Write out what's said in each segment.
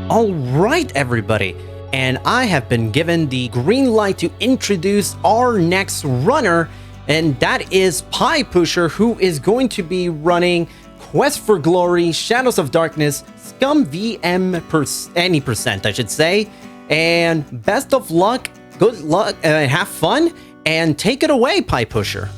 Alright everybody, and I have been given the green light to introduce our next runner, and that is Pie Pusher, who is going to be running Quest for Glory, Shadows of Darkness, ScummVM any percent I should say, and best of luck, good luck, have fun, and take it away, Pie Pusher.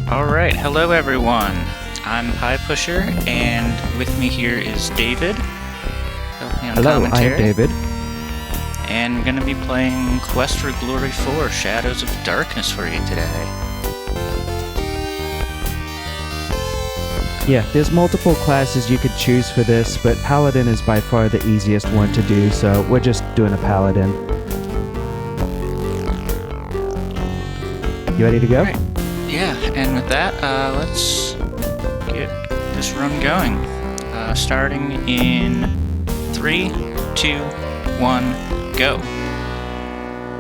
Alright, hello everyone. I'm Pie Pusher, and with me here is David. Hello, I am David. And we're going to be playing Quest for Glory 4, Shadows of Darkness for you today. Yeah, there's multiple classes you could choose for this, but Paladin is by far the easiest one to do, so we're just doing a Paladin. You ready to go? Right. Yeah, and with that, let's get this run going. Starting in 3, 2, 1, go.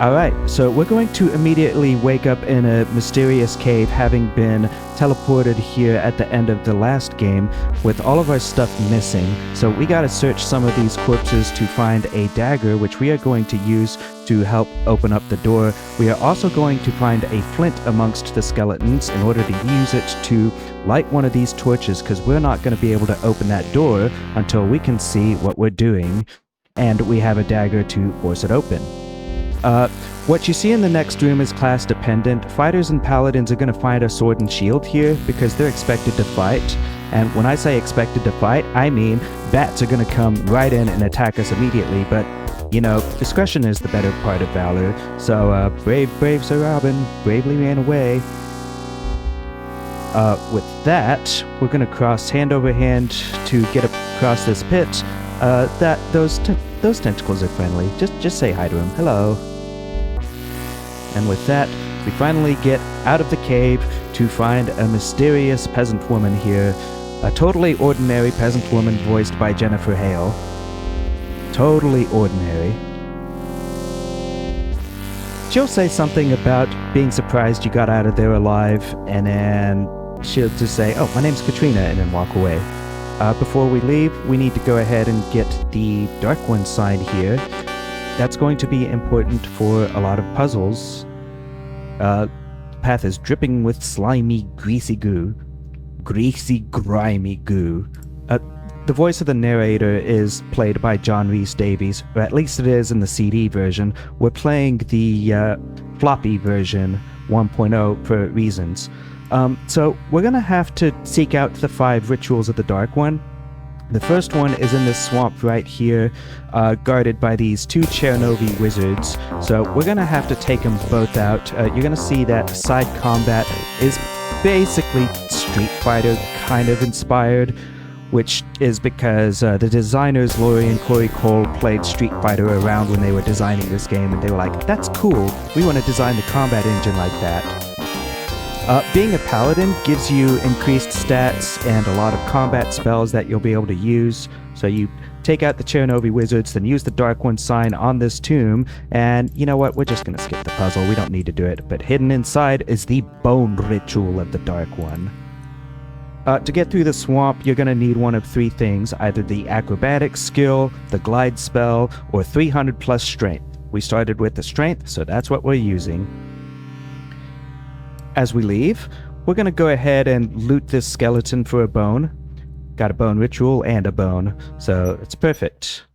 Alright, so we're going to immediately wake up in a mysterious cave, having been teleported here at the end of the last game with all of our stuff missing. So we gotta search some of these corpses to find a dagger, which we are going to use to help open up the door. We are also going to find a flint amongst the skeletons in order to use it to light one of these torches, because we're not going to be able to open that door until we can see what we're doing, and we have a dagger to force it open. What you see in the next room is class dependent. Fighters and paladins are going to find a sword and shield here because they're expected to fight. And when I say expected to fight, I mean bats are going to come right in and attack us immediately. But, you know, discretion is the better part of valor. So, brave Sir Robin bravely ran away. With that, we're going to cross hand over hand to get across this pit. Those tentacles are friendly. Just say hi to him. Hello. And with that, we finally get out of the cave to find a mysterious peasant woman here. A totally ordinary peasant woman voiced by Jennifer Hale. Totally ordinary. She'll say something about being surprised you got out of there alive, and then she'll just say, "Oh, my name's Katrina," and then walk away. Before we leave, we need to go ahead and get the Dark One sign here. That's going to be important for a lot of puzzles. The path is dripping with slimy, greasy goo. Greasy, grimy goo. The voice of the narrator is played by John Rhys Davies, or at least it is in the CD version. We're playing the floppy version 1.0 for reasons. So we're going to have to seek out the 5 rituals of the Dark One. The first one is in this swamp right here, guarded by these 2 Chernobyl wizards. So we're going to have to take them both out. You're going to see that side combat is basically Street Fighter kind of inspired, which is because the designers Laurie and Corey Cole played Street Fighter around when they were designing this game, and they were like, "That's cool, we want to design the combat engine like that." Being a paladin gives you increased stats and a lot of combat spells that you'll be able to use. So you take out the Chernobyl wizards, then use the Dark One sign on this tomb, and you know what, we're just going to skip the puzzle, we don't need to do it. But hidden inside is the Bone Ritual of the Dark One. To get through the swamp, you're going to need one of 3 things, either the acrobatics skill, the glide spell, or 300 plus strength. We started with the strength, so that's what we're using. As we leave, we're going to go ahead and loot this skeleton for a bone. Got a bone ritual and a bone, so it's perfect.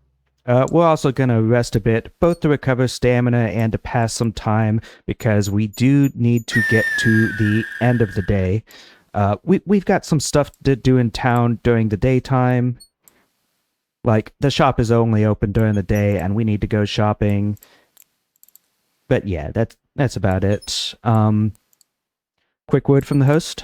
We're also going to rest a bit, both to recover stamina and to pass some time, because we do need to get to the end of the day. We've got some stuff to do in town during the daytime. Like, the shop is only open during the day, and we need to go shopping. But yeah, that's about it. Quick word from the host.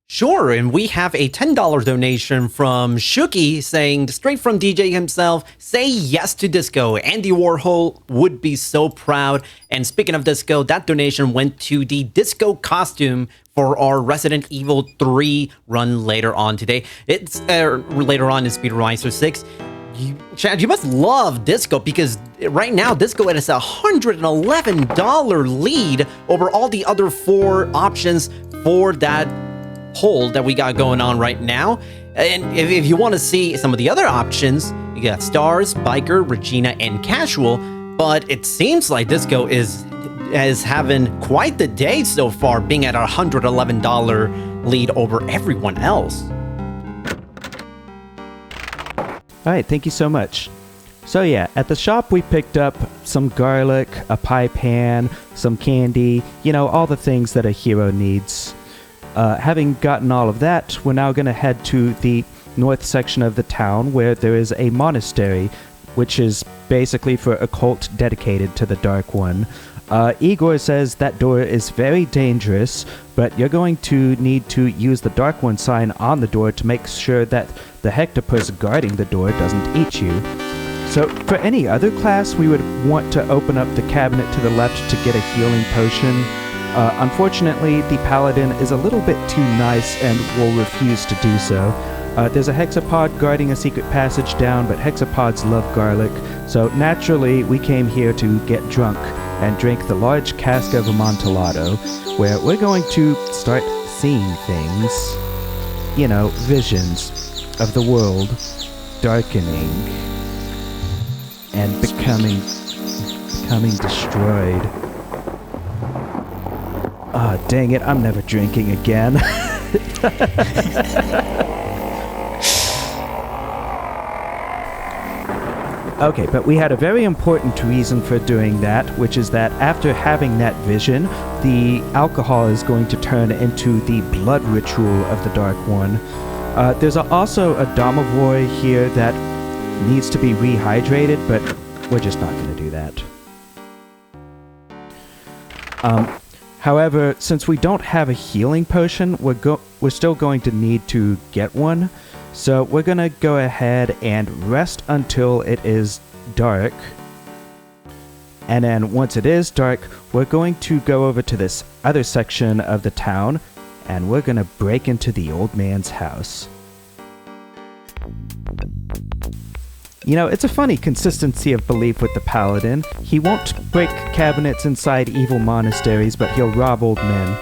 Sure, and we have a $10 donation from Shuki saying, straight from DJ himself, say yes to disco. Andy Warhol would be so proud. And speaking of disco, that donation went to the disco costume for our Resident Evil 3 run later on today. It's later on in Speedromizer 6. Chad, you must love Disco, because right now Disco is a $111 lead over all the other 4 options for that hold that we got going on right now. And if you want to see some of the other options, you got Stars, Biker, Regina, and Casual. But it seems like Disco is having quite the day so far, being at our $111 lead over everyone else. All right, thank you so much. So yeah, at the shop we picked up some garlic, a pie pan, some candy, you know, all the things that a hero needs. Having gotten all of that, we're now going to head to the north section of the town where there is a monastery, which is basically for a cult dedicated to the Dark One. Igor says that door is very dangerous, but you're going to need to use the Dark One sign on the door to make sure that the hectopus guarding the door doesn't eat you. So for any other class, we would want to open up the cabinet to the left to get a healing potion. Unfortunately, the paladin is a little bit too nice and will refuse to do so. There's a hexapod guarding a secret passage down, but hexapods love garlic, so naturally we came here to get drunk and drink the large cask of Amontillado, where we're going to start seeing things. You know, visions of the world darkening and becoming destroyed. Ah, dang it, I'm never drinking again. Okay, but we had a very important reason for doing that, which is that after having that vision, the alcohol is going to turn into the blood ritual of the Dark One. There's also a domovoi here that needs to be rehydrated, but we're just not going to do that. However, since we don't have a healing potion, we're still going to need to get one. So we're going to go ahead and rest until it is dark. And then once it is dark, we're going to go over to this other section of the town, and we're going to break into the old man's house. You know, it's a funny consistency of belief with the paladin. He won't break cabinets inside evil monasteries, but he'll rob old men.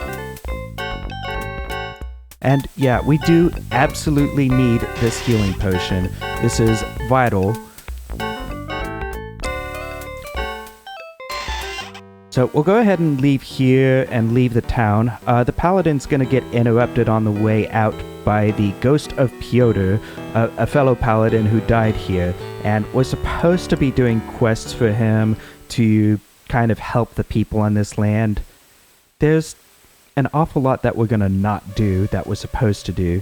And yeah, we do absolutely need this healing potion. This is vital. So we'll go ahead and leave here and leave the town. The paladin's going to get interrupted on the way out by the ghost of Pyotr, a fellow paladin who died here. And we're supposed to be doing quests for him to kind of help the people on this land. There's an awful lot that we're going to not do that we're supposed to do.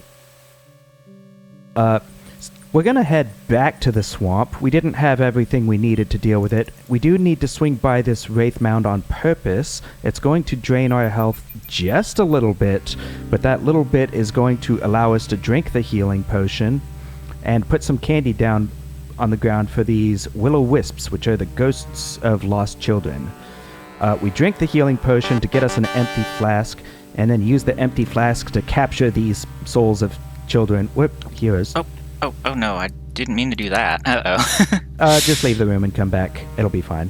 We're going to head back to the swamp. We didn't have everything we needed to deal with it. We do need to swing by this Wraith Mound on purpose. It's going to drain our health just a little bit, but that little bit is going to allow us to drink the healing potion and put some candy down on the ground for these will-o-wisps, which are the ghosts of lost children. We drink the healing potion to get us an empty flask, and then use the empty flask to capture these souls of children. We're heroes. Oh no, I didn't mean to do that. Uh-oh. Just leave the room and come back. It'll be fine.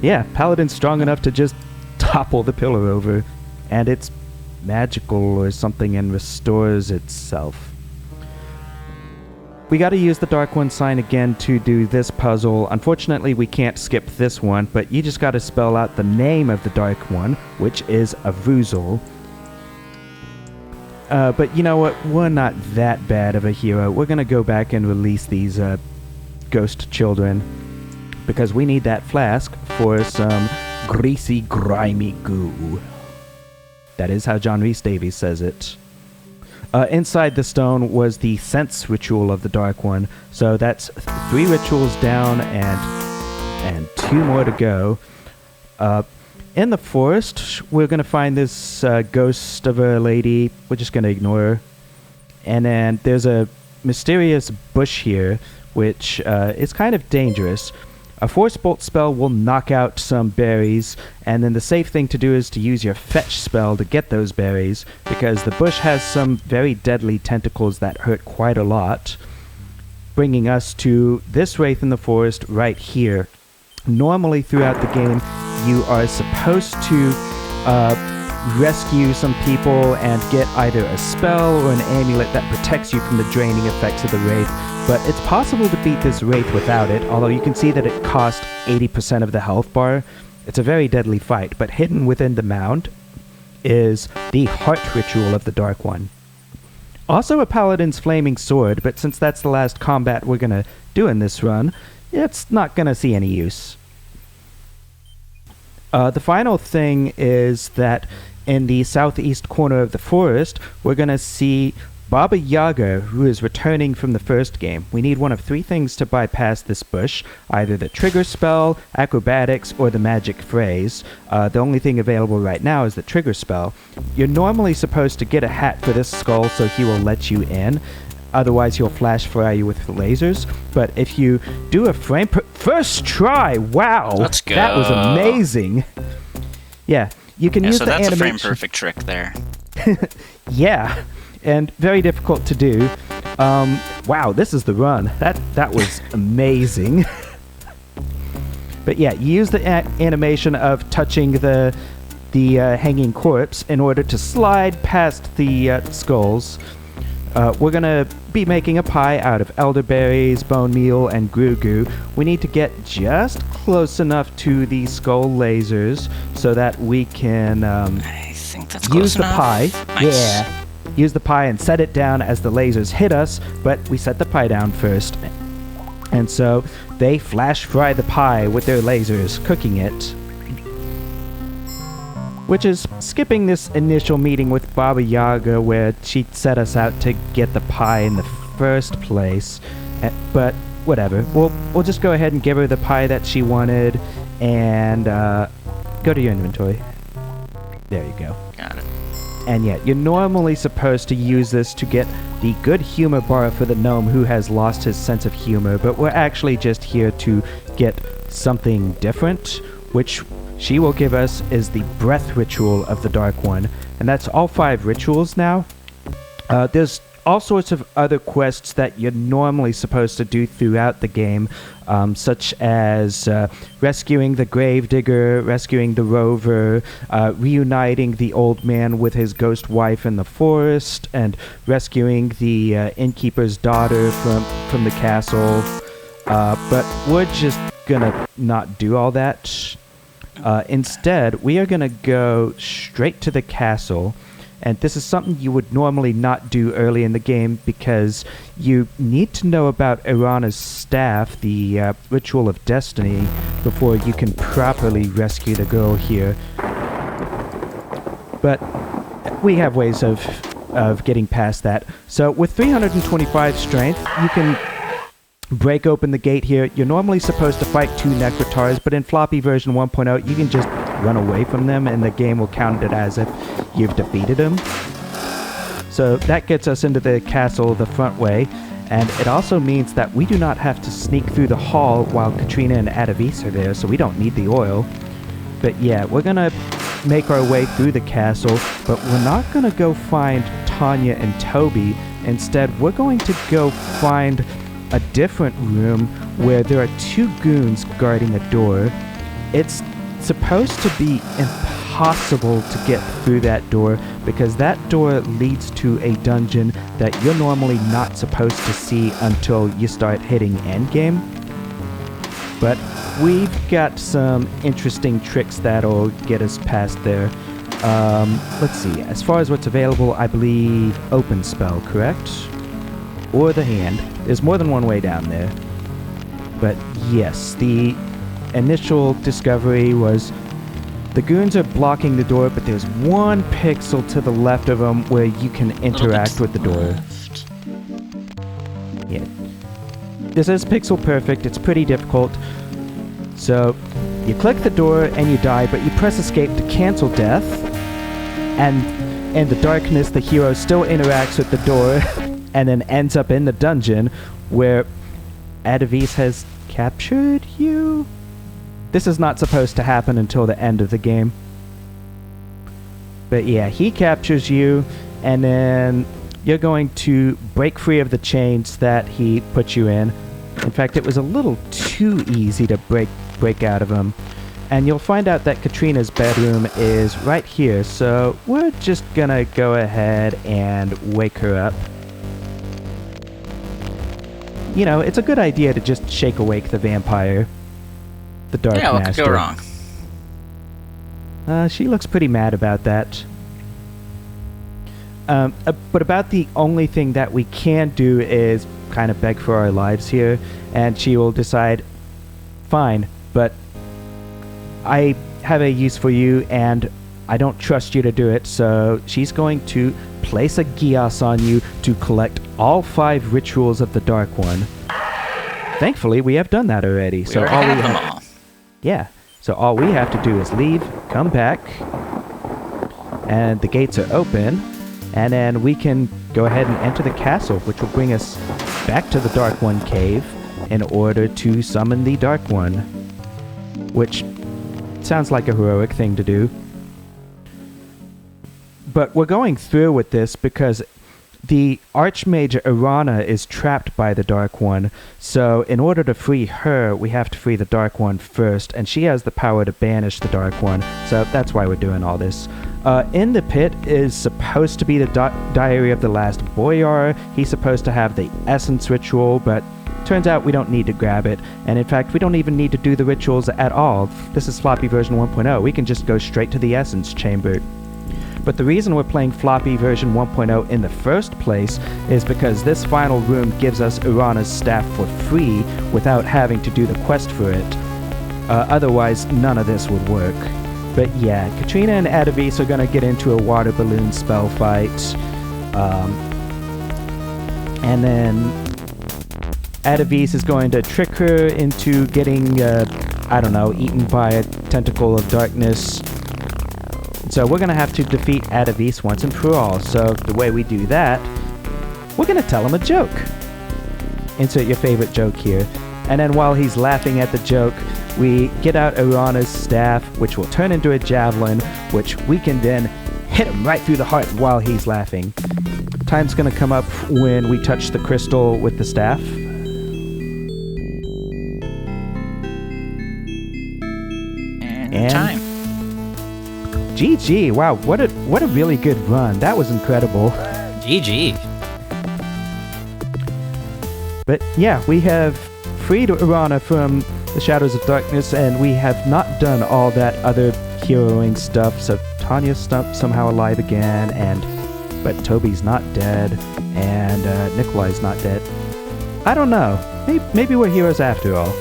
Yeah, Paladin's strong enough to just topple the pillar over, and it's magical or something and restores itself. We gotta use the Dark One sign again to do this puzzle. Unfortunately, we can't skip this one, but you just gotta spell out the name of the Dark One, which is Avuzal. But you know what? We're not that bad of a hero. We're gonna go back and release these ghost children, because we need that flask for some greasy, grimy goo. That is how John Rhys Davies says it. Inside the stone was the sense ritual of the Dark One, so that's 3 rituals down and 2 more to go. In the forest, we're going to find this ghost of a lady. We're just going to ignore her. And then there's a mysterious bush here, which is kind of dangerous. A Force Bolt spell will knock out some berries, and then the safe thing to do is to use your Fetch spell to get those berries, because the bush has some very deadly tentacles that hurt quite a lot, bringing us to this Wraith in the Forest right here. Normally throughout the game, you are supposed to rescue some people and get either a spell or an amulet that protects you from the draining effects of the Wraith. But it's possible to beat this Wraith without it, although you can see that it cost 80% of the health bar. It's a very deadly fight, but hidden within the mound is the Heart Ritual of the Dark One. Also a Paladin's Flaming Sword, but since that's the last combat we're going to do in this run, it's not going to see any use. The final thing is that in the southeast corner of the forest, we're going to see Baba Yaga, who is returning from the first game. We need one of three things to bypass this bush, either the trigger spell, acrobatics, or the magic phrase. The only thing available right now is the trigger spell. You're normally supposed to get a hat for this skull so he will let you in. Otherwise, he'll flash fire you with lasers. But if you do a first try, wow, let's go. That was amazing. Yeah, you can use so the that's animation. a frame perfect trick there. Yeah, and very difficult to do. Wow, this is the run. That was amazing. But yeah, you use the animation of touching the hanging corpse in order to slide past the skulls. We're gonna be making a pie out of elderberries, bone meal, and grugu. We need to get just close enough to the skull lasers so that we can I think that's close use the enough. pie. Nice. Yeah, use the pie and set it down as the lasers hit us, but we set the pie down first. And so they flash fry the pie with their lasers, cooking it. Which is skipping this initial meeting with Baba Yaga where she set us out to get the pie in the first place. But whatever, we'll just go ahead and give her the pie that she wanted and go to your inventory. There you go. Got it. And yeah, you're normally supposed to use this to get the good humor bar for the gnome who has lost his sense of humor, but we're actually just here to get something different, which she will give us is the Breath Ritual of the Dark One. And that's all 5 rituals now. There's all sorts of other quests that you're normally supposed to do throughout the game, such as rescuing the gravedigger, rescuing the rover, reuniting the old man with his ghost wife in the forest, and rescuing the innkeeper's daughter from the castle. But we're just gonna not do all that. Instead, we are going to go straight to the castle, and this is something you would normally not do early in the game because you need to know about Irana's staff, the Ritual of Destiny, before you can properly rescue the girl here. But we have ways of getting past that. So with 325 strength, you can break open the gate here. You're normally supposed to fight 2 Necrotars, but in floppy version 1.0, you can just run away from them and the game will count it as if you've defeated them. So that gets us into the castle the front way, and it also means that we do not have to sneak through the hall while Katrina and Atavis are there, so we don't need the oil. But yeah, we're gonna make our way through the castle, but we're not gonna go find Tanya and Toby. Instead, we're going to go find a different room where there are 2 goons guarding a door. It's supposed to be impossible to get through that door because that door leads to a dungeon that you're normally not supposed to see until you start hitting endgame. But we've got some interesting tricks that'll get us past there. Let's see, as far as what's available, I believe Open Spell, correct? Or the hand. There's more than one way down there. But yes, the initial discovery was the goons are blocking the door, but there's 1 pixel to the left of them where you can interact with the door. Yeah. This is pixel perfect. It's pretty difficult. So you click the door and you die, but you press escape to cancel death. And in the darkness, the hero still interacts with the door and then ends up in the dungeon where Atavis has captured you. This is not supposed to happen until the end of the game. But yeah, he captures you, and then you're going to break free of the chains that he put you in. In fact, it was a little too easy to break out of them. And you'll find out that Katrina's bedroom is right here, so we're just gonna go ahead and wake her up. You know, it's a good idea to just shake awake the vampire. The Dark Yeah, what Master. could go wrong? She looks pretty mad about that. But about the only thing that we can do is kind of beg for our lives here, and she will decide, fine, but I have a use for you, and I don't trust you to do it, so she's going to place a Gios on you to collect all 5 rituals of the Dark One. Thankfully, we have done that already. We already have them all. Yeah, so all we have to do is leave, come back, and the gates are open, and then we can go ahead and enter the castle, which will bring us back to the Dark One cave in order to summon the Dark One, which sounds like a heroic thing to do. But we're going through with this because the Archmage Irana is trapped by the Dark One, so in order to free her, we have to free the Dark One first, and she has the power to banish the Dark One, so that's why we're doing all this. In the pit is supposed to be the Diary of the Last Boyar. He's supposed to have the Essence Ritual, but turns out we don't need to grab it, and in fact, we don't even need to do the rituals at all. This is Floppy version 1.0. We can just go straight to the Essence Chamber. But the reason we're playing Floppy version 1.0 in the first place is because this final room gives us Irana's staff for free without having to do the quest for it. Otherwise, none of this would work. But yeah, Katrina and Adavis are going to get into a water balloon spell fight. And then Adavis is going to trick her into getting, I don't know, eaten by a tentacle of darkness. So we're going to have to defeat Adavis once and for all. So the way we do that, we're going to tell him a joke. Insert your favorite joke here. And then while he's laughing at the joke, we get out Irana's staff, which will turn into a javelin, which we can then hit him right through the heart while he's laughing. Time's going to come up when we touch the crystal with the staff. And time. GG, wow, what a really good run. That was incredible. GG. But yeah, we have freed Irana from the Shadows of Darkness, and we have not done all that other heroing stuff. So Tanya's somehow alive again, but Toby's not dead, and Nikolai's not dead. I don't know. Maybe we're heroes after all.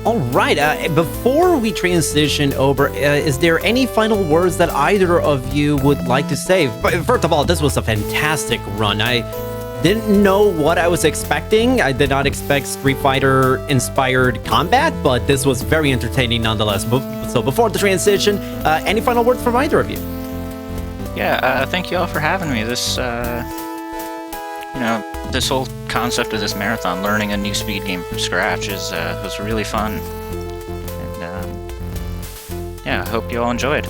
All right, before we transition over, is there any final words that either of you would like to say? First of all, this was a fantastic run. I didn't know what I was expecting. I did not expect Street Fighter-inspired combat, but this was very entertaining nonetheless. So before the transition, any final words from either of you? Yeah, thank you all for having me. This, this whole concept of this marathon, learning a new speed game from scratch, was really fun. And yeah, I hope you all enjoyed.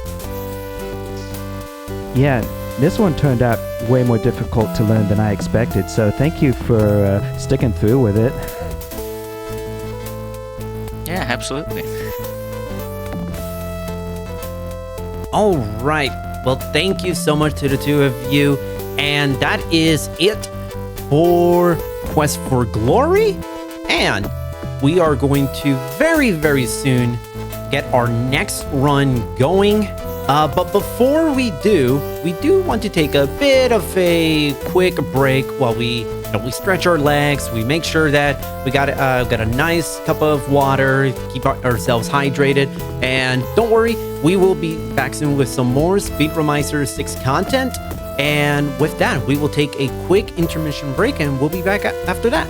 Yeah, this one turned out way more difficult to learn than I expected, so thank you for sticking through with it. Yeah, absolutely. All right, well, thank you so much to the two of you, and that is it for Quest for Glory, and we are going to very, very soon get our next run going. But before we do want to take a bit of a quick break while we stretch our legs. We make sure that we got a nice cup of water, keep ourselves hydrated, and don't worry, we will be back soon with some more Speedromizer 6 content. And with that, we will take a quick intermission break, and we'll be back after that.